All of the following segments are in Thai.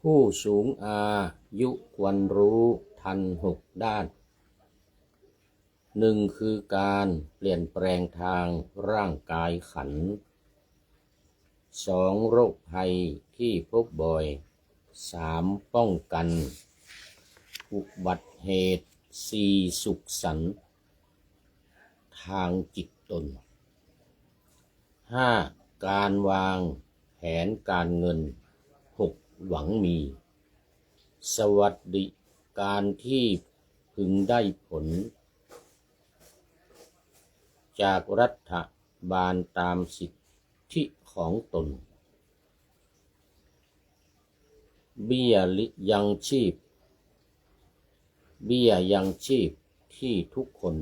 ผู้สูงอายุควรรู้ทัน6 ด้าน 1. คือการเปลี่ยนแปลงทางร่างกายขันธ์ 2. โรคภัยที่พบบ่อย 3. ป้องกันอุบัติเหตุ 4. สุขสันต์ทางจิตตน 5. การวางแผนการเงิน 6. หวังมี สวัสดิการที่พึงได้ผลจากรัฐบาลตามสิทธิของตน เบี้ยยังชีพที่ทุกคน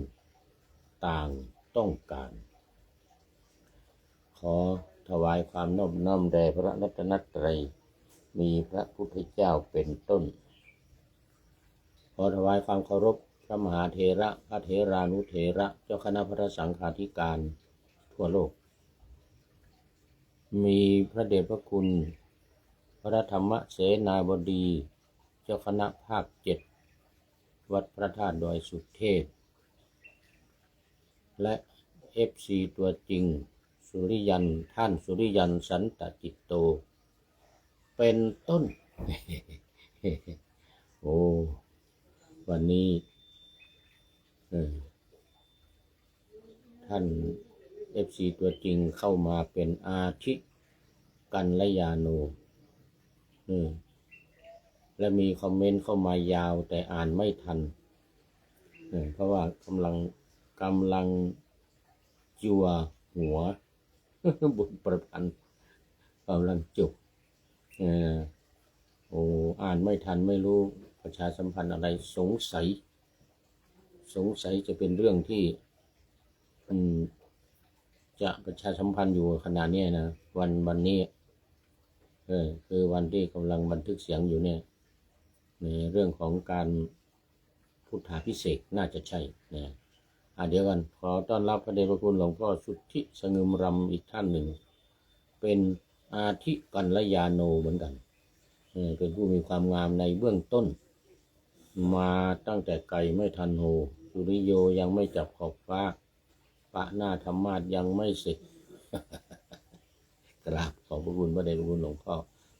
ต่างต้องการ ขอถวายความนอบน้อมแด่พระรัตนตรัยมีพระพุทธเจ้าเป็นต้น ขอถวายความเคารพพระมหาเถระพระเถรานุเถระเจ้าคณะพระสังฆาธิการทั่วโลกมีพระเดชพระคุณพระธรรมเสนาบดีเจ้าคณะภาค7วัดพระธาตุดอยสุเทพและ FC ตัวจริงท่านสุริยันสันตจิตโตเป็นต้น โอ้วันนี้ท่าน FC ตัวจริงเข้ามาเป็นอาทิกัลยาโนและมีคอมเมนต์เข้ามายาวแต่อ่านไม่ทันเพราะว่ากำลังจั่วหัว บุญประพันธ์กำลังจบอ่านไม่ทันไม่รู้ประชาสัมพันธ์อะไรสงสัยจะเป็นเรื่องที่จะประชาสัมพันธ์อยู่ขณะนี้นะวันนี้คือวันที่กำลังบันทึกเสียงอยู่เนี่ยในเรื่องของการพุทธาภิเษกน่าจะใช่นะเดี๋ยวกันขอต้อนรับพระเดชพระคุณหลวงพ่อสุทธิสงึมรำอีกท่านหนึ่งเป็นอาทิกัลยาโนเหมือนกันเป็นผู้มีความงามในเบื้องต้นมาตั้งแต่ไก่ไม่ทันโหสุริโยยังไม่จับขอบฟ้าปะหน้าธรรมาสยังไม่เสร็จ กราบขอบพระคุณพระเดชพระคุณหลวงพ่อ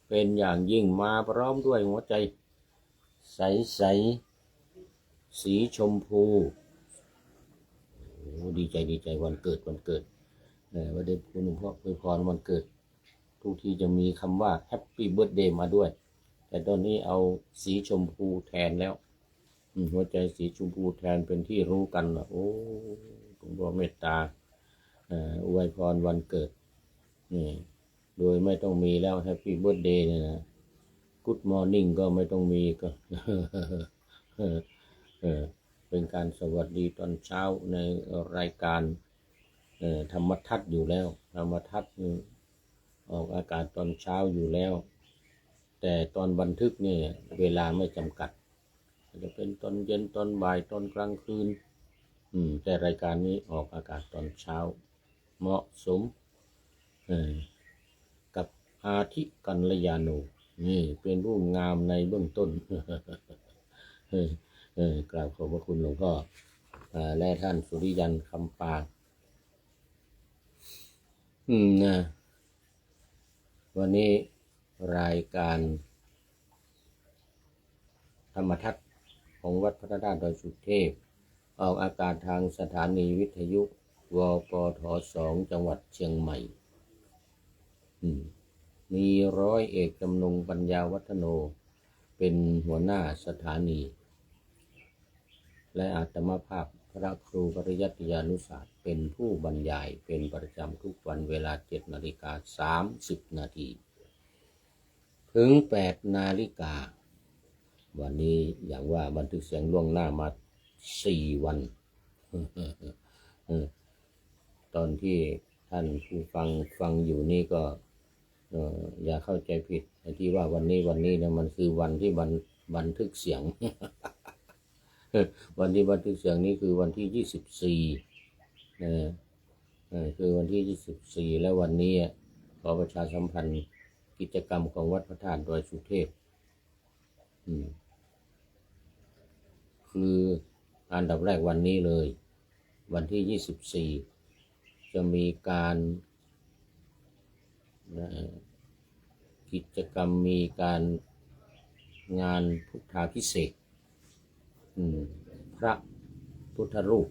เป็นอย่างยิ่งมาพร้อมด้วยหัวใจใสสีชมพูดีใจวันเกิดพระเดชพระคุณหลวงพ่ออวยพรวันเกิดทุกทีจะมีคำว่าแฮปปี้เบิร์ธเดย์มาด้วยแต่ตอนนี้เอาสีชมพูแทนแล้วหัวใจสีชมพูแทนเป็นที่รู้กันโอ้หลวงพ่อเมตตาอวยพรวันเกิดนี่โดยไม่ต้องมีแล้วแฮปปี้เบิร์ธเดย์เนี่ยนะกู๊ดมอร์นิ่งก็ไม่ต้องมีก็ เป็นการสวัสดีตอนเช้าในรายการธรรมทัศน์อยู่แล้วธรรมทัศน์ออกอากาศตอนเช้าอยู่แล้วแต่ตอนบันทึกเนี่ยเวลาไม่จำกัดจะเป็นตอนเย็นตอนบ่ายตอนกลางคืนแต่รายการนี้ออกอากาศตอนเช้าเหมาะสมกับอาทิกัลยาโนนี่เป็นผู้งามในเบื้องต้น กราบขอบพระคุณหลวงพ่อและท่านสุริยันคำปากนะวันนี้รายการธรรมทัศน์ของวัดพระธาตุดอยสุเทพออกอากาศทางสถานีวิทยุวปท2จังหวัดเชียงใหม่มีร้อยเอกจำนงปัญญาวัฒโนเป็นหัวหน้าสถานีและอาตมาภาพพระครูปริยัติยานุศาสตร์เป็นผู้บรรยายเป็นประจำทุกวันเวลา 7:30 นาทีถึง 8 นาฬิกาวันนี้อย่างว่าบันทึกเสียงล่วงหน้ามา4 วัน ตอนที่ท่านผู้ฟังอยู่นี่ก็อย่าเข้าใจผิดที่ว่าวันนี้เนี่ยมันคือวันที่บันทึกเสียง วันที่บันทึกเสียงนี้คือวันที่24คือวันที่24และวันนี้ขอประชาสัมพันธ์กิจกรรมของวัดพระธาตุดอยสุเทพ อืมคืออันดับแรกวันนี้เลยวันที่24จะมีการกิจกรรมมีการงานพุทธาภิเษกพระพุทธรูป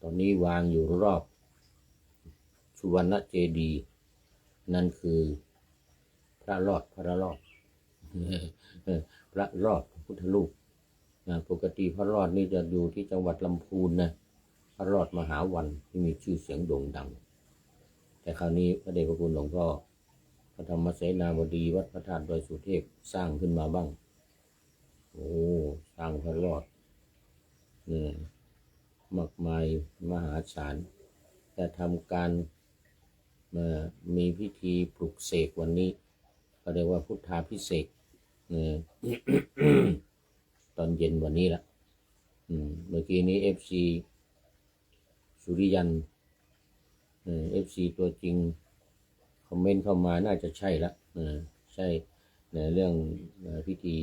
ตอนนี้วางอยู่รอบสุวรรณเจดีย์นั่นคือพระรอดพระรอดพระรอดพุทธรูปปกติพระรอดนี่จะอยู่ที่จังหวัดลำพูนนะพระรอดมหาวันที่มีชื่อเสียงโด่งดังแต่คราวนี้พระเดชพระคุณหลวงพ่อพระธรรมเสนาบดีวัดพระธาตุดอยสุเทพสร้างขึ้นมาบ้างโอ้สร้างพระรอดนี่มากมายมหาศาลจะทำการมีพิธีปลุกเสกวันนี้ก็เรียกว่าพุทธาภิเษกตอนเย็นวันนี้ละเมื่อกี้นี้FC สุริยันFC ตัวจริงคอมเมนต์เข้ามาน่าจะใช่ละใช่ในเรื่องพิธี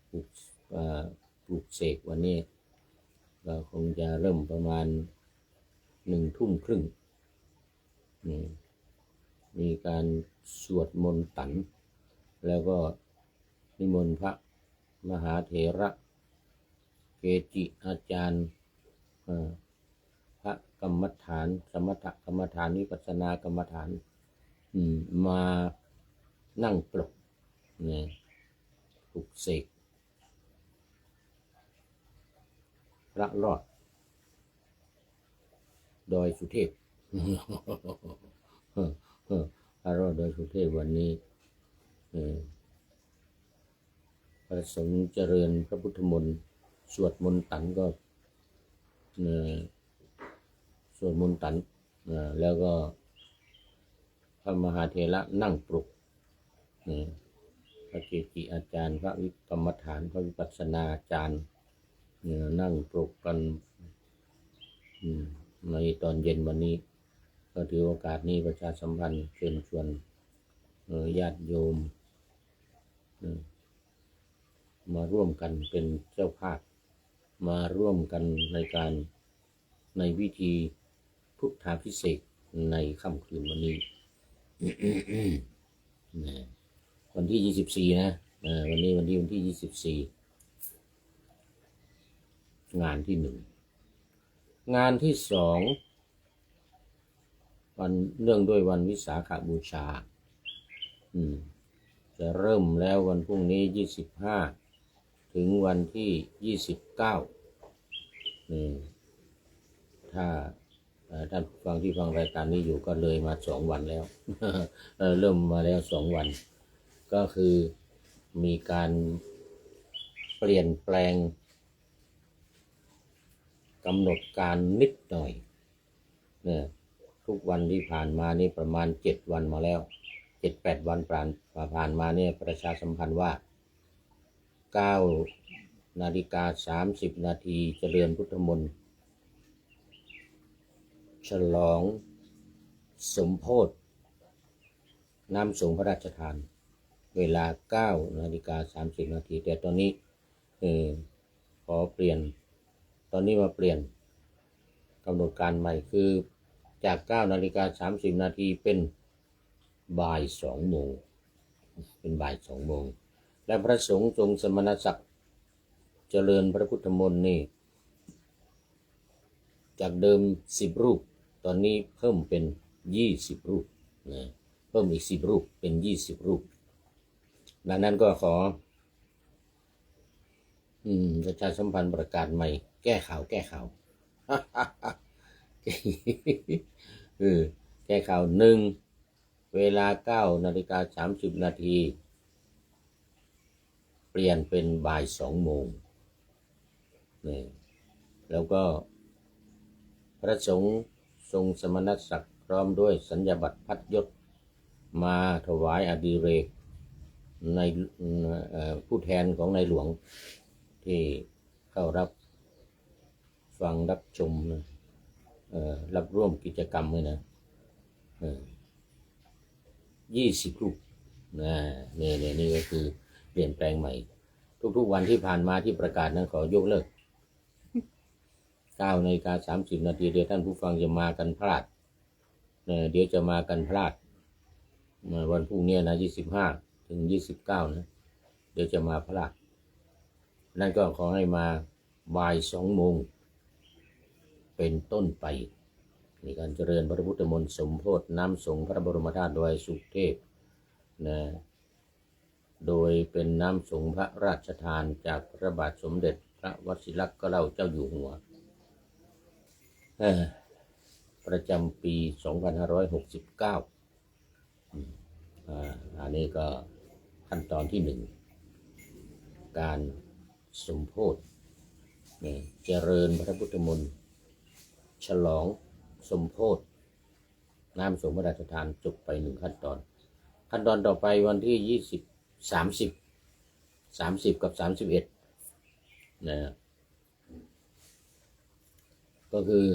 ปลุกเสกวันนี้เราคงจะเริ่มประมาณ1:30มีการสวดมนต์ตันแล้วก็นิมนต์พระมหาเถระเกจิอาจารย์พระกรรมฐานสมถกรรมฐานวิปัสสนากรรมฐานมานั่งปลุกปลุกเสกพระรอดดอยสุเทพพระรอดดอยสุเทพวันนี้ประสงค์เจริญพระพุทธมนต์สวดมนต์ตันก็สวดมนต์ตันแล้วก็พระมหาเถระนั่งปลุกพระเกจิอาจารย์พระวิกรรมฐานพระวิปัสสนาจารย์นั่งปลุกกันในตอนเย็นวันนี้ก็ถือโอกาสนี้ประชาสัมพันธ์เชิญชวนญาติโยมมาร่วมกันเป็นเจ้าภาพมาร่วมกันในพิธีพุทธาภิเษกในค่ำคืนวันนี้ วันที่24นะวันนี้วันที่24งานที่1งานที่2วันเนื่องด้วยวันวิสาขบูชาจะเริ่มแล้ววันพรุ่งนี้25ถึงวันที่29ถ้าท่านฟังที่ฟังรายการนี้อยู่ก็เลยมา2วันแล้ว เริ่มมาแล้ว2วันก็คือมีการเปลี่ยนแปลงกำหนดการนิดหน่อยทุกวันที่ผ่านมานี่ประมาณ7วันมาแล้ว 7-8 วันผ่านมาเนี่ยประชาสัมพันธ์ว่า9:30 นาทีเจริญพุทธมนต์ฉลองสมโภชน้ำสงฆ์พระราชทานเวลา9:30 นาทีแต่ตอนนี้ขอเปลี่ยนตอนนี้มาเปลี่ยนกำหนดการใหม่คือจาก9:30 นาทีเป็นบ่าย 2 โมงเป็นบ่าย 2 โมงและพระสงฆ์ทรงสมณศักดิ์เจริญพระพุทธมนต์นี่จากเดิม10 รูปตอนนี้เพิ่มเป็น20 รูปนะเพิ่มอีก10 รูปเป็น20 รูปดังนั้นก็ขอประชาสัมพันธ์ประกาศใหม่แก้ข่าวแก้ข่าว แก้ข่าว1เวลา9:30 นาทีเปลี่ยนเป็นบ่าย 2 โมงแล้วก็พระสงฆ์ทรงสมณศักดิ์พร้อมด้วยสัญญาบัตรพัดยศมาถวายอดิเรกในผู้แทนของในหลวงที่เข้ารับฟังรับชมรับร่วมกิจกรรมเลยนะ20 รูป นี่ก็คือเปลี่ยนแปลงใหม่ทุกๆวันที่ผ่านมาที่ประกาศนั้นขอยกเลิก9:30 นาทีเดี๋ยวท่านผู้ฟังจะมากันพลาดเดี๋ยวจะมากันพลาดวันพรุ่งนี้นะ25 ถึง 29นะเดี๋ยวจะมาพลาดนั่นก็ขอให้มาบ่าย 2 โมงเป็นต้นไปในการเจริญพระพุทธมนต์สมโภชน้ำสงฆ์พระบรมธาตุดอยสุเทพนะโดยเป็นน้ำสงฆ์พระราชทานจากพระบาทสมเด็จพระวชิรเกล้าเจ้าอยู่หัวประจำปี 2569อันนี้ก็ขั้นตอนที่ 1การสมโภชเจริญพระพุทธมนต์ฉลองสมโภชน้ำสงฆ์พระราชทานจบไป1ขั้นตอนต่อไปวันที่30 กับ 31นะก็คือ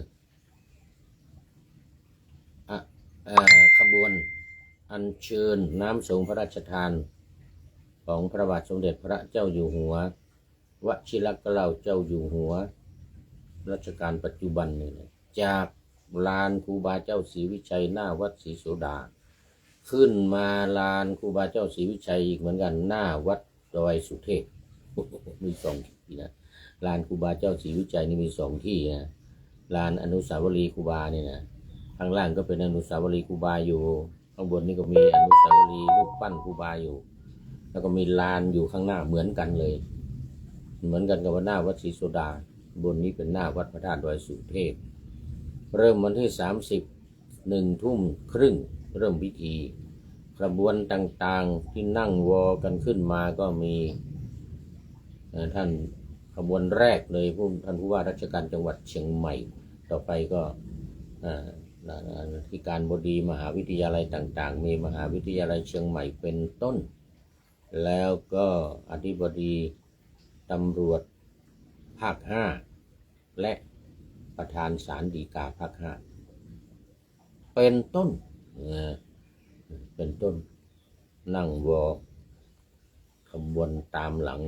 ขบวนอัญเชิญน้ำสงฆ์พระราชทานของพระบาทสมเด็จพระเจ้าอยู่หัววชิรเกล้าเจ้าอยู่หัวรัชกาลปัจจุบันนี่จากลานครูบาเจ้าศรีวิชัยหน้าวัดศรีโสดาขึ้นมาลานครูบาเจ้าศรีวิชัยอีกเหมือนกันหน้าวัดดอยสุเทพมี2 ที่นะลานครูบาเจ้าศรีวิชัยนี่มี2 ที่นะลานอนุสาวรีย์ครูบานี่นะข้างล่างก็เป็นอนุสาวรีย์ครูบาอยู่ข้างบนนี่ก็มีอนุสาวรีย์รูปปั้นครูบาอยู่แล้วก็มีลานอยู่ข้างหน้าเหมือนกันเลยเหมือนกันกับว่าหน้าวัดศรีโสดาบนนี้เป็นหน้าวัดพระธาตุดอยสุเทพเริ่มวันที่30 1 ทุ่มครึ่งเริ่มพิธีกระบวนต่างๆที่นั่งวอกันขึ้นมาก็มีท่านขบวนแรกเลยท่านผู้ว่าราชการจังหวัดเชียงใหม่ต่อไปก็ที่การบดีมหาวิทยาลัยต่างๆมีมหาวิทยาลัยเชียงใหม่เป็นต้นแล้วก็อธิบดีตำรวจภาค 5และประธานศาลฎีกาภาค 5เป็นต้นนั่งวอขบวนตามหลัง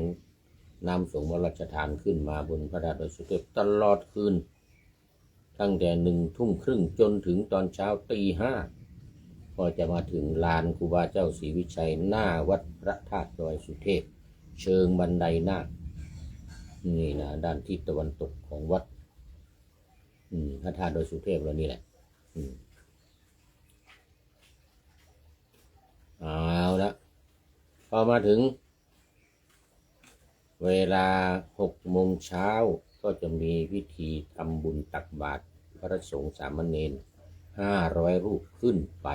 น้ำสงฆ์พระราชทานขึ้นมาบนพระธาตุดอยสุเทพตลอดคืนตั้งแต่1 ทุ่มครึ่งจนถึงตอนเช้าตี 5ก็จะมาถึงลานครูบาเจ้าศรีวิชัยหน้าวัดพระธาตุดอยสุเทพเชิงบันไดนาคนี่นะด้านทิศตะวันตกของวัดพระธาตุดอยสุเทพแล้วนี่แหละเอาละพอมาถึงเวลา6 โมงเช้าก็จะมีพิธีทำบุญตักบาตรพระสงฆ์สามเณร500 รูปขึ้นไป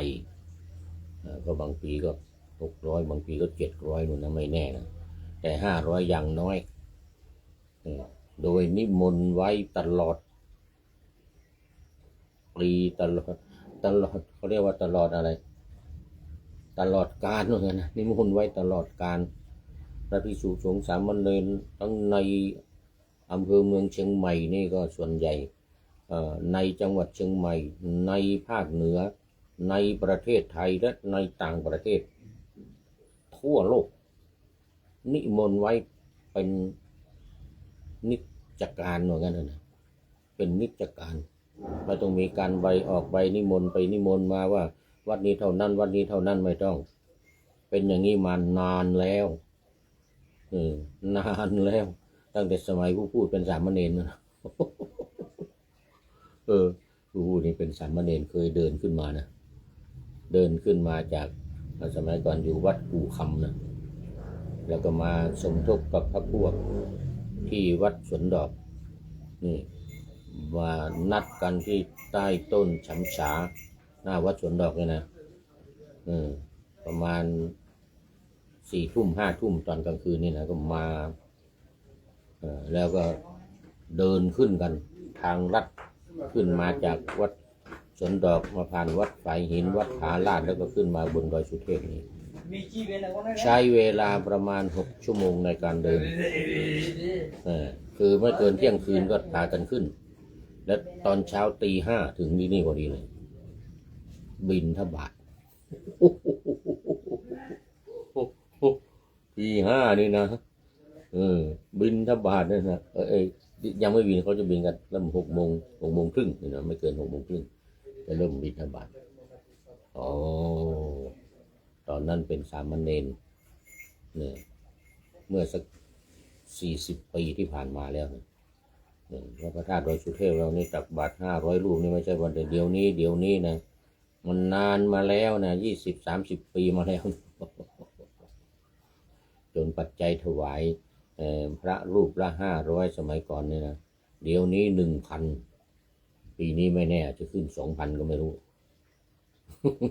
ก็บางปีก็600บางปีก็700นู่นนะไม่แน่นะแต่500อย่างน้อยโดยนิมนต์ไว้ตลอดปีตลอดเขาเรียกว่าตลอดอะไรตลอดกาลว่างั้นนะนิมนต์ไว้ตลอดกาลพระภิกษุสงฆ์สามเณรทั้งในอำเภอเมืองเชียงใหม่นี่ก็ส่วนใหญ่ในจังหวัดเชียงใหม่ในภาคเหนือในประเทศไทยและในต่างประเทศทั่วโลกนิมนต์ไว้เป็นนิจการว่างั้นนะเป็นนิจการไม่ต้องมีการใบออกใบนิมนต์ไปนิมนต์มาว่าวัดนี้เท่านั้นวัดนี้เท่านั้นไม่ต้องเป็นอย่างนี้มานานแล้วนานแล้วตั้งแต่สมัยผู้พูดเป็นสามเณรนะผู้พูดนี่เป็นสามเณรเคยเดินขึ้นมานะเดินขึ้นมาจากสมัยก่อนอยู่วัดกู่คำนะแล้วก็มาสมทบกับพระพวกที่วัดสวนดอกนี่มานัดกันที่ใต้ต้นฉำฉาหน้าวัดสวนดอกเนี่ยนะประมาณ4 ทุ่ม 5 ทุ่มตอนกลางคืนนี่นะก็มาแล้วก็เดินขึ้นกันทางลัดขึ้นมาจากวัดสวนดอกมาผ่านวัดฝายหินวัดผาลาดแล้วก็ขึ้นมาบนดอยสุเทพนี่ใช้เวลาประมาณ6 ชั่วโมงในการเดินคือไม่เกินเที่ยงคืนก็พากันขึ้นและตอนเช้าตี 5ถึงนี่พอดีเลยบิณฑบาต ตี 5นี่นะบินทบาทเนี่ยนะยังไม่บินเขาจะบินกันเริ่ม6 โมงนี่นะไม่เกิน6 โมงครึ่งจะเริ่มบินทบาทอ๋อตอนนั้นเป็นสามเณรเนี่ยเมื่อสัก40 ปีที่ผ่านมาแล้วเนี่ยพระธาตุดอยสุเทพเรานี่ตักบาตร500 รูปนี่ไม่ใช่วันเดียวนี้นะมันนานมาแล้วนะ20-30 ปีมาแล้วจนปัจจัยถวายพระรูปละ500สมัยก่อนเนี่ยนะเดี๋ยวนี้1,000ปีนี้ไม่แน่จะขึ้น2,000ก็ไม่รู้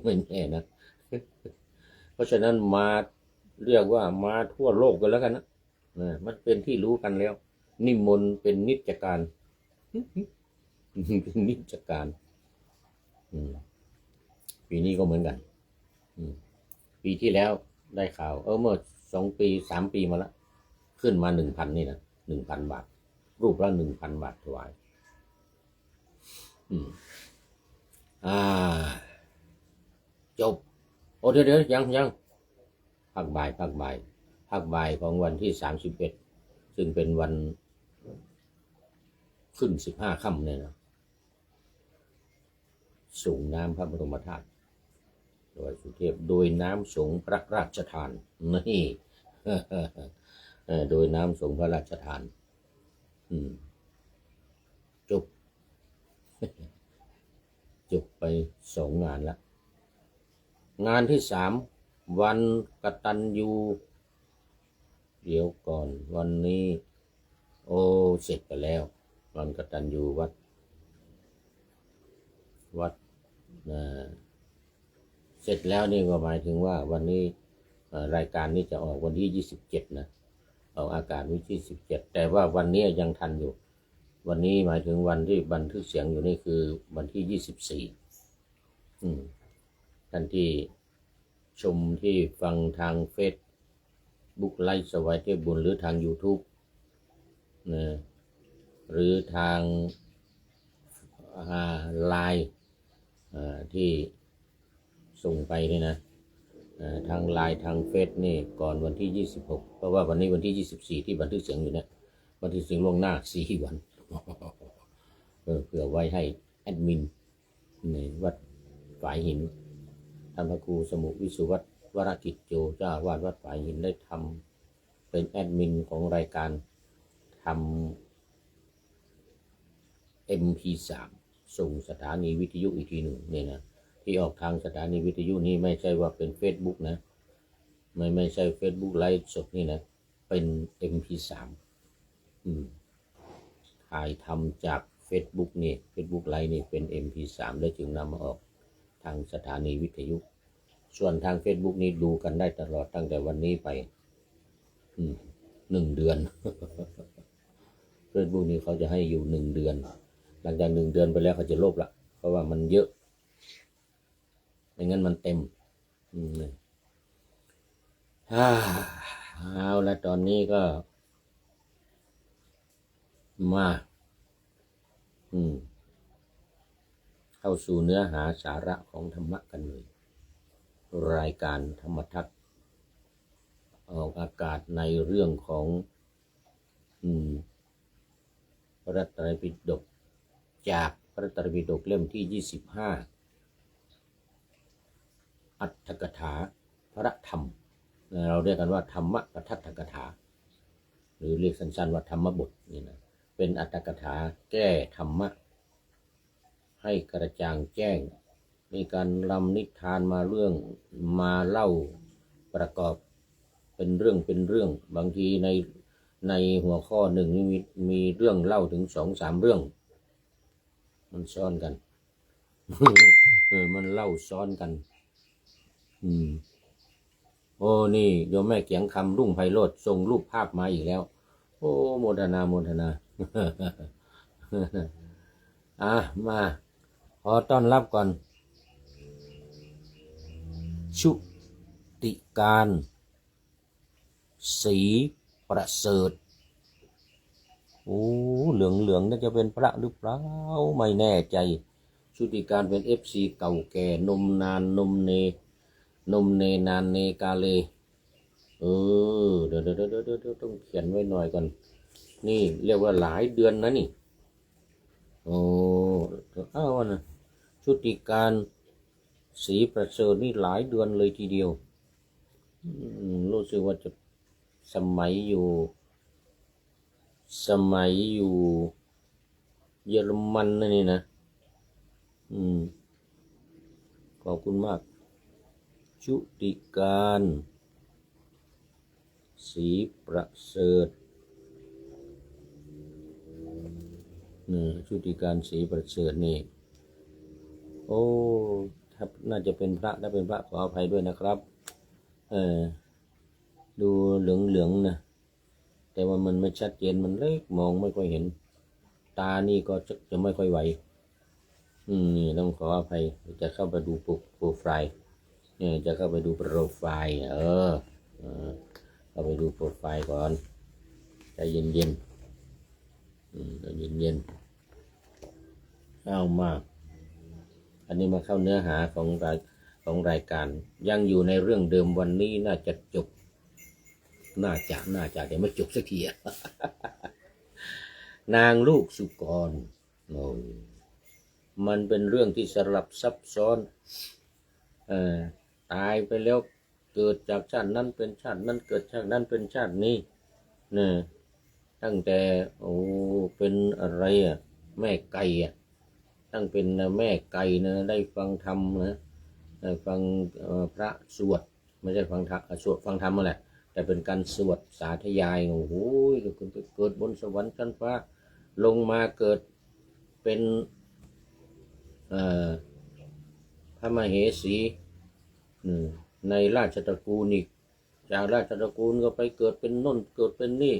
ไม่แน่นะเพราะฉะนั้นมาเรียกว่ามาทั่วโลกกันแล้วกันนะมันเป็นที่รู้กันแล้วนิมนต์เป็นนิจการเป็นนิจการปีนี้ก็เหมือนกันปีที่แล้วได้ข่าวเมื่อ2 ปี 3 ปีมาแล้วขึ้นมา1,000นี่นะ1,000 บาทรูปละ1,000 บาทถวายจบโอ้เดี๋ยวยังภาคบ่ายของวันที่31ซึ่งเป็นวันขึ้น15 ค่ำเนี่ยนะส่งน้ำพระบรมธาตุดอยสุเทพโดยน้ำสงฆ์พระราชทานนี่โดยน้ำสงฆ์พระราชทานจบไป2 งานละงานที่3วันกตัญญูเดี๋ยวก่อนวันนี้เสร็จไปแล้ววันกตัญญูวัดเสร็จแล้วนี่ก็หมายถึงว่าวันนี้รายการนี้จะออกวันที่27นะออกอากาศวันที่17แต่ว่าวันนี้ยังทันอยู่วันนี้หมายถึงวันที่บันทึกเสียงอยู่นี่คือวันที่24ท่านที่ชมที่ฟังทางเฟซบุ๊กไลฟ์สวายเทพบุญหรือทาง YouTube นะหรือทางไลน์ที่ส่งไปนี่นะทางไลน์ทางเฟซนี่ก่อนวันที่26เพราะว่าวันนี้วันที่24ที่บันทึกเสียงอยู่เนี่ยบันทึกเสียงล่วงหน้า4 วันเพื่อไว้ให้แอดมินในวัดฝายหินท่านพระครูสมุวิสุวัตรวรกิจโจเจ้าวาดวัดฝายหินได้ทำเป็นแอดมินของรายการทำ MP3 ส่งสถานีวิทยุอีกทีหนึ่งเนี่ยนะที่ออกทางสถานีวิทยุนี่ไม่ใช่ว่าเป็น Facebook นะไม่ใช่ Facebook ไลฟ์สดนี่นะเป็น MP3 ถ่ายทำจาก Facebook นี่ Facebook ไลฟ์นี่เป็น MP3 แล้วจึงนำมาออกทางสถานีวิทยุส่วนทาง Facebook นี่ดูกันได้ตลอดตั้งแต่วันนี้ไป1 เดือน Facebook นี่เขาจะให้อยู่1 เดือนหลังจาก1 เดือนไปแล้วเขาจะลบละเพราะว่ามันเยอะไม่งั้นมันเต็มเอาละตอนนี้ก็มาเข้าสู่เนื้อหาสาระของธรรมะกันเลยรายการธรรมทัศน์ออกอากาศในเรื่องของพระไตรปิฎกจากพระไตรปิฎกเล่มที่25อัตถกถาพระธรรมเราเรียกกันว่าธรรมปทัฏฐกถาหรือเรียกสั้นๆว่าธรรมบทนี่นะเป็นอัตถกถาแก้ธรรมะให้กระจ่างแจ้งมีการรำนิทานมาเรื่องมาเล่าประกอบเป็นเรื่องบางทีในหัวข้อหนึ่งมีเรื่องเล่าถึง2-3 เรื่องมันซ้อนกัน มันเล่าซ้อนกันโอ้นี่โยมแม่เกียงคำรุ่งไพโรจน์ส่งรูปภาพมาอีกแล้วโอ้โมทนามาขอต้อนรับก่อนชุติการศรีประเสริฐโอ้เหลืองน่าจะเป็นพระหรือเปล่าไม่แน่ใจชุติการเป็น FC เก่าแก่นมนานนมเนนานเนกาเล เดี๋ยวต้องเขียนไว้หน่อยก่อนนี่เรียกว่าหลายเดือนนะนี่โอ้อ้าวนะชุติการศรีประเสริฐนี่หลายเดือนเลยทีเดียวรู้สึกว่าจะสมัยอยู่สมัยอยู่เยอรมันนะนี่นะขอบคุณมากชุติการศรีประเสริฐชุติการศรีประเสริฐนี่โอ้ถ้าน่าจะเป็นพระถ้าเป็นพระขออภัยด้วยนะครับดูเหลืองๆนะแต่ว่ามันไม่ชัดเจนมันเล็กมองไม่ค่อยเห็นตานี่ก็จะไม่ค่อยไหวนี่ต้องขออภัยจะเข้าไปดูโปรไฟล์เนี่ยจะเข้าไปดูโปรไฟล์เข้าไปดูโปรไฟล์ก่อนใจเย็นใจเย็นเอามากอันนี้มาเข้าเนื้อหาของรายการยังอยู่ในเรื่องเดิมวันนี้น่าจะจบน่าจะแต่ไม่จบสักที นางลูกสุกรมันเป็นเรื่องที่สลับซับซ้อนตายไปแล้วเกิดจากชาตินั้นเป็นชาตินั้นเกิดชาตินั้นเป็นชาตินี้นะตั้งแต่เป็นอะไรแม่ไก่ตั้งเป็นแม่ไก่นะได้ฟังธรรมนะได้ฟังพระสวดไม่ใช่ฟังธรรมสวดฟังธรรมนั่นแหละแต่เป็นการสวดสาธยายโอ้โหเกิดบนสวรรค์ชั้นฟ้าลงมาเกิดเป็นพระมเหสีในราชตระกูลอีกจากราชตระกูลก็ไปเกิดเป็นน่นเกิดเป็นนี่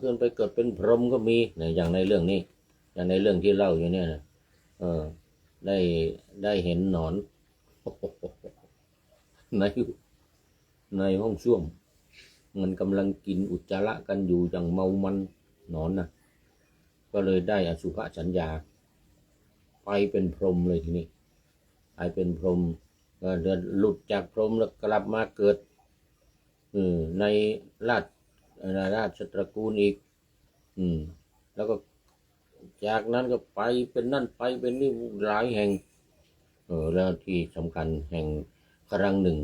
ขึ้นไปเกิดเป็นพรหมก็มีอย่างในเรื่องนี้อย่างในเรื่องที่เล่าอยู่เนี่ยนะได้เห็นหนอนในห้องส้วมมันกำลังกินอุจจาระกันอยู่อย่างเมามันหนอนนะก็เลยได้อสุภสัญญาไปเป็นพรหมเลยทีนี้ไปเป็นพรหมเดินหลุดจากพรหมแล้วกลับมาเกิดในราชตระกูลอีกแล้วก็จากนั้นก็ไปเป็นนั่นไปเป็นนี่หลายแห่งแล้วที่สำคัญแห่งครั้งหนึ่ง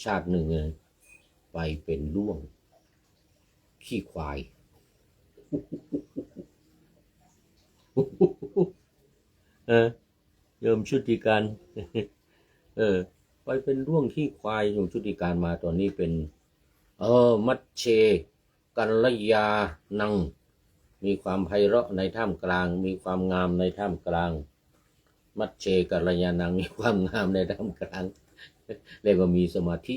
ชาติหนึ่งไปเป็นด้วงขี้ควายโยมชุติการไปเป็นด้วงขี้ควายโยมชุติการมาตอนนี้เป็นมัชเชกัลยานังมีความไพเราะในท่ามกลางมีความงามในท่ามกลางมัชเชกัลยานังมีความงามในท่ามกลางเรียกว่ามีสมาธิ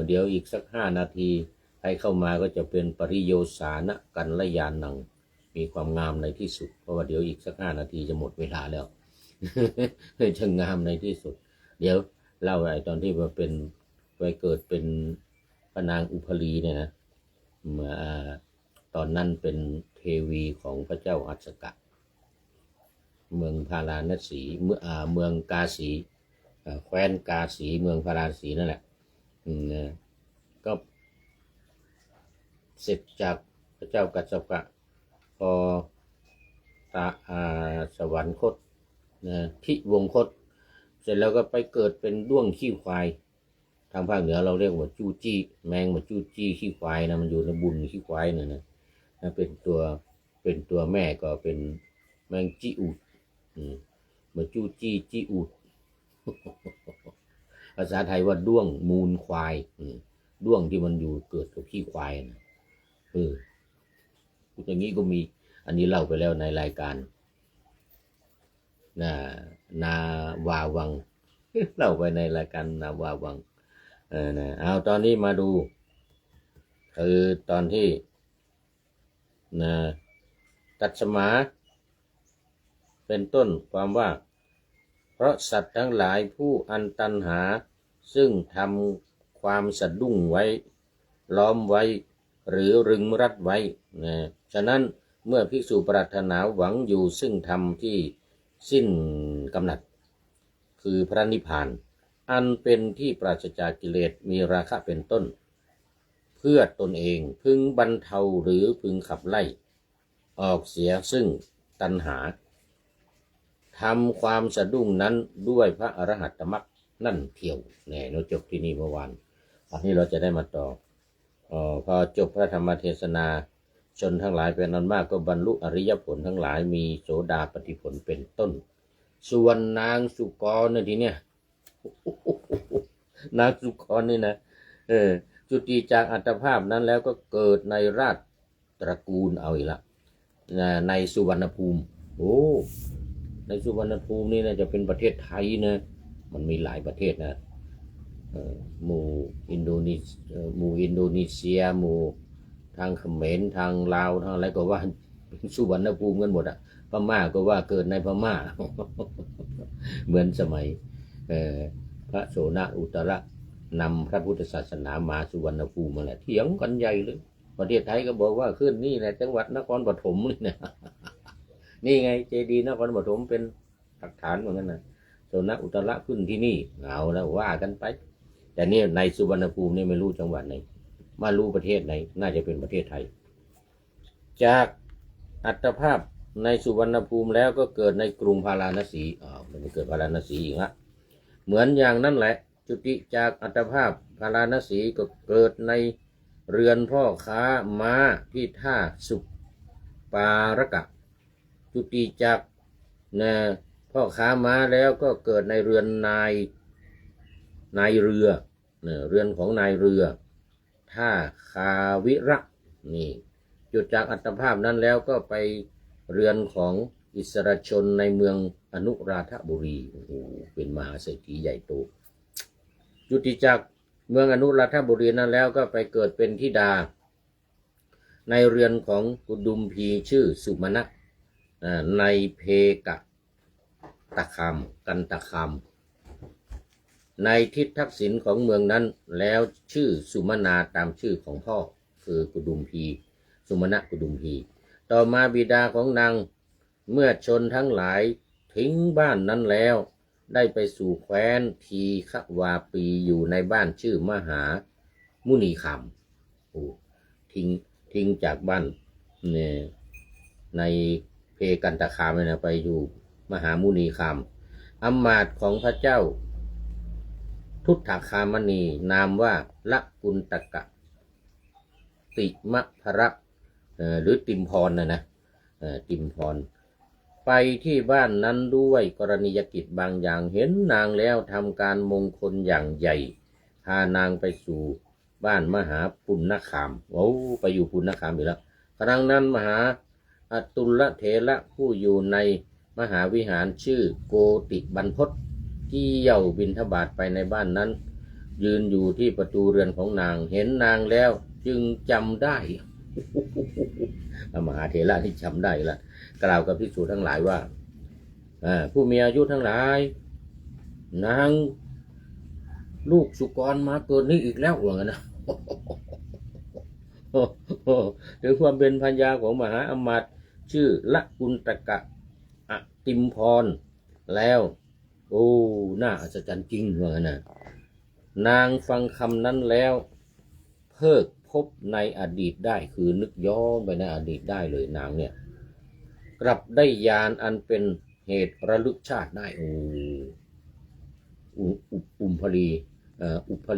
เดี๋ยวอีกสัก5 นาทีใครเข้ามาก็จะเป็นปริโยสานะกัลยานังมีความงามในที่สุดเพราะว่าเดี๋ยวอีกสัก5 นาทีจะหมดเวลาแล้ว จะงามในที่สุดเดี๋ยวเล่าไอ้ตอนที่มาเป็นไปเกิดเป็นพระนางอุพลีเนี่ยนะตอนนั้นเป็นเทวีของพระเจ้าอัสสกะเมืองพาราณสีเมืองกาสีแคว้นกาสีเมืองพาราณสีนั่นแหละก็เสร็จจากพระเจ้ากัสสปะพอสวรรคตพิวงคตเสร็จแล้วก็ไปเกิดเป็นด้วงขี้ควายทางภาคเหนือเราเรียกว่าจู้จี้แมงมาจู้จี้ขี้ควายนะมันอยู่ในบุญขี้ควายนะเป็นตัวแม่ก็เป็นแมงจี้อูดมาจู้จี้จี้อูดภาษาไทยว่าด้วงมูลควายด้วงที่มันอยู่เกิดกับขี้ควายนะอย่างนี้ก็มีอันนี้เล่าไปแล้วในรายการนาวาวังเล่าไปในรายการนาวาวังเอาตอนนี้มาดูคือตอนที่ตัดสมาเป็นต้นความว่าเพราะสัตว์ทั้งหลายผู้อันตัณหาซึ่งทำความสะดุ้งไว้ล้อมไว้หรือรึงรัดไว้ฉะนั้นเมื่อภิกษุปรารถนาหวังอยู่ซึ่งธรรมที่สิ้นกำหนัดคือพระนิพพานอันเป็นที่ปราศจากกิเลสมีราคะเป็นต้น เพื่อตนเองพึงบรรเทาหรือพึงขับไล่ออกเสียซึ่งตัณหาทำความสะดุ้งนั้นด้วยพระอรหัตตมรรคนั่นเที่ยวแน่เราจบที่นี่เมื่อวานวันนี้เราจะได้มาต่อพอจบพระธรรมเทศนาชนทั้งหลายเป็นอันมากก็บรรลุอริยผลทั้งหลายมีโสดาปัตติผลเป็นต้นส่วนนางสุกรเนี่ยทีเนี่ยนางสุกรนี่นะจุติจากอัตภาพนั้นแล้วก็เกิดในราชตระกูลเอาอีกละในสุวรรณภูมิในสุวรรณภูมินี่นะจะเป็นประเทศไทยนะมันมีหลายประเทศนะหมู่อินโดนีเซียหมู่ทางเขมรทางลาวทางอะไรก็ว่าเป็นสุวรรณภูมิกันหมดอ่ะพม่าก็ว่าเกิดในพม่า เหมือนสมัยพระโสนอุตระนำพระพุทธศาสนามาสุวรรณภูมิมาแหละเถียงกันใหญ่เลยประเทศไทยก็บอกว่าขึ้นนี่แหละจังหวัดนครปฐมนี่นะ นี่ไงเจดีย์นครปฐมเป็นหลักฐานเหมือนกันนะโสนอุตระขึ้นที่นี่เอาแล้วว่ากันไปแต่นี่ในสุวรรณภูมินี่ไม่รู้จังหวัดไหนมารู้ประเทศไหนน่าจะเป็นประเทศไทยจากอัตภาพในสุวรรณภูมิแล้วก็เกิดในกรุงพาราณสีมันเกิดพาราณสีอีกละเหมือนอย่างนั้นแหละจุติจากอัตภาพพาราณสีก็เกิดในเรือนพ่อค้าม้าที่ท่าสุปารกะจุติจากพ่อค้าม้าแล้วก็เกิดในเรือนนายเรือเรือนของนายเรือท่าคาวิระนี่จุดจากอัตภาพนั้นแล้วก็ไปเรือนของอิสรชนในเมืองอนุราธบุรีเป็นมหาเศรษฐีใหญ่โตจุติจากเมืองอนุราธบุรีนั้นแล้วก็ไปเกิดเป็นธิดาในเรือนของกุดุมพีชื่อสุมาณะในเพกะตะคามกันตะคามในทิศทักษิณของเมืองนั้นแล้วชื่อสุมาณาตามชื่อของพ่อคือกุดุมพีสุมาณะกุดุมพีต่อมาบิดาของนางเมื่อชนทั้งหลายทิ้งบ้านนั้นแล้วได้ไปสู่แคว้นทีฆวาปีอยู่ในบ้านชื่อมหามุนีคามทิ้งจากบ้านเนี่ยในเพกันตะคามเนี่ยไปอยู่มหามุนีคามอำมาตย์ของพระเจ้าทุตถคามณีนามว่าละกุณตกะติมะพระหรือติมพรนะติมพรไปที่บ้านนั้นด้วยกรณียกิจบางอย่างเห็นนางแล้วทำการมงคลอย่างใหญ่พานางไปสู่บ้านมหาปุณณคามไปอยู่ปุณณคามอีกแล้วครั้งนั้นมหาอตุลเถระผู้อยู่ในมหาวิหารชื่อโกติบรรพตเที่ยวบิณฑบาตไปในบ้านนั้นยืนอยู่ที่ประตูเรือนของนางเห็นนางแล้วจึงจำได้ มหาเถระที่จำได้ละกล่าวกับภิกษุทั้งหลายว่าผู้มีอายุทั้งหลายนางลูกสุกรมาเกิดนี้อีกแล้วว่างั้นนะ ถึงความเป็นพัญญาของมหาอมาตย์ชื่อละกุณตกะอติมพรแล้วน่าอัศจรรย์จริงว่างั้นนะนางฟังคำนั้นแล้วเพิกพบในอดีตได้คือนึกย้อนไปในอดีตได้เลยนางเนี่ยกลับได้ญาณอันเป็นเหตุระลึกชาติได้อุป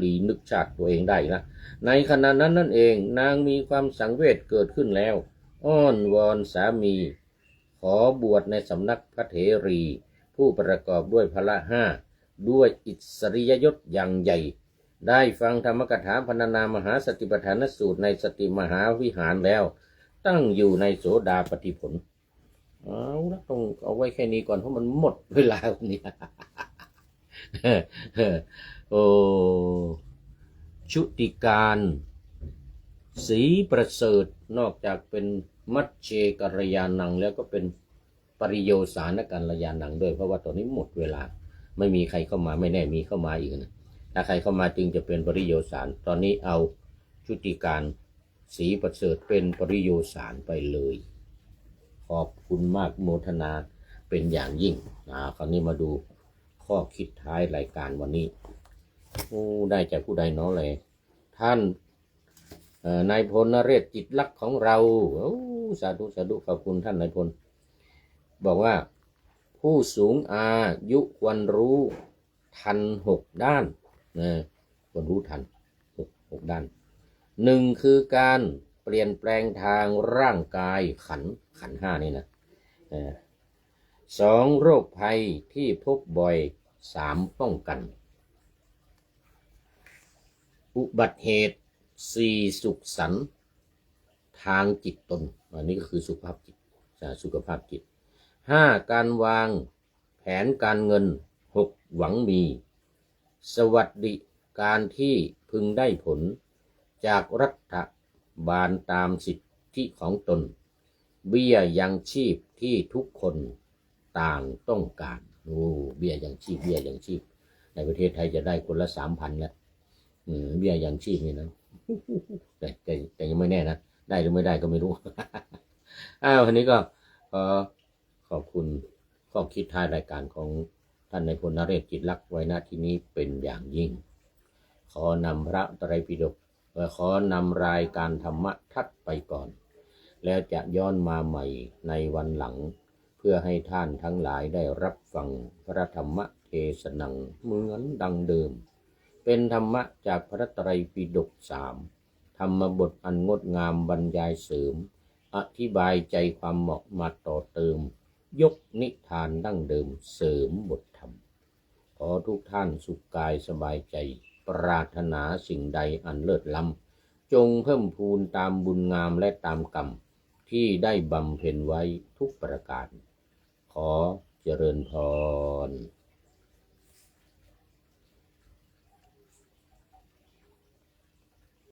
ลีนึกชาติตัวเองได้นะในขณะนั้นนั่นเองนางมีความสังเวชเกิดขึ้นแล้วอ้อนวอนสามีขอบวชในสำนักพระเถรีผู้ประกอบด้วยพละ5ด้วยอิสริยยศอย่างใหญ่ได้ฟังธรรมกถาพรรณนามหาสติปัฏฐานสูตรในสติมหาวิหารแล้วตั้งอยู่ในโสดาปัตติผลแล้วต้องเอาไว้แค่นี้ก่อนเพราะมันหมดเวลาวันนี้ ชุติการศรีประเสริฐนอกจากเป็นมัชเชกัลยาณังแล้วก็เป็นปริโยสานกัลยาณังด้วยเพราะว่าตอนนี้หมดเวลาไม่มีใครเข้ามาไม่แน่มีเข้ามาอีกนะถ้าใครเข้ามาจึงจะเป็นปริโยสานตอนนี้เอาชุติการศรีประเสริฐเป็นปริโยสานไปเลยขอบคุณมากโมทนาเป็นอย่างยิ่งคราวนี้มาดูข้อคิดท้ายรายการวันนี้ได้จากผู้ใดเนาะเลยท่าน นายพลนเรศจิตลักษณ์ของเราสาธุสาธุขอบคุณท่านนายพลบอกว่าผู้สูงอายุควรรู้ทัน6 ด้านนะควรรู้ทันหกด้านหนึ่งคือการเปลี่ยนแปลงทางร่างกายขันห้านี่นะ2โรคภัยที่พบบ่อย3ป้องกันอุบัติเหตุ4สุขสันต์ทางจิตตนอันนี้ก็คือสุขภาพจิต5การวางแผนการเงิน6หวังมีสวัสดิการที่พึงได้ผลจากรัฐบาลตามสิทธิของตนเบี้ยยังชีพที่ทุกคนต่างต้องการเบี้ยยังชีพในประเทศไทยจะได้คนละ 3,000 แล้วเบี้ยยังชีพนี่นะแต่ยังไม่แน่นะได้หรือไม่ได้ก็ไม่รู้ วันนี้ก็ขอบคุณข้อคิดท้ายรายการของท่านนายพลนเรศจิตลักษณ์ไว้ณที่นี้เป็นอย่างยิ่งขอนำพระไตรปิฎกขอนำรายการธรรมะทัดไปก่อนแล้วจะย้อนมาใหม่ในวันหลังเพื่อให้ท่านทั้งหลายได้รับฟังพระธรรมเทศนาเหมือนดังเดิมเป็นธรรมะจากพระไตรปิฎก3ธรรมบทอันงดงามบรรยายเสริมอธิบายใจความเหมาะมาต่อเติมยกนิทานดั้งเดิมเสริมบทธรรมขอทุกท่านสุขกายสบายใจปรารถนาสิ่งใดอันเลิศล้ำจงเพิ่มพูนตามบุญงามและตามกรรมที่ได้บำเพ็ญไว้ทุกประการขอเจริญพร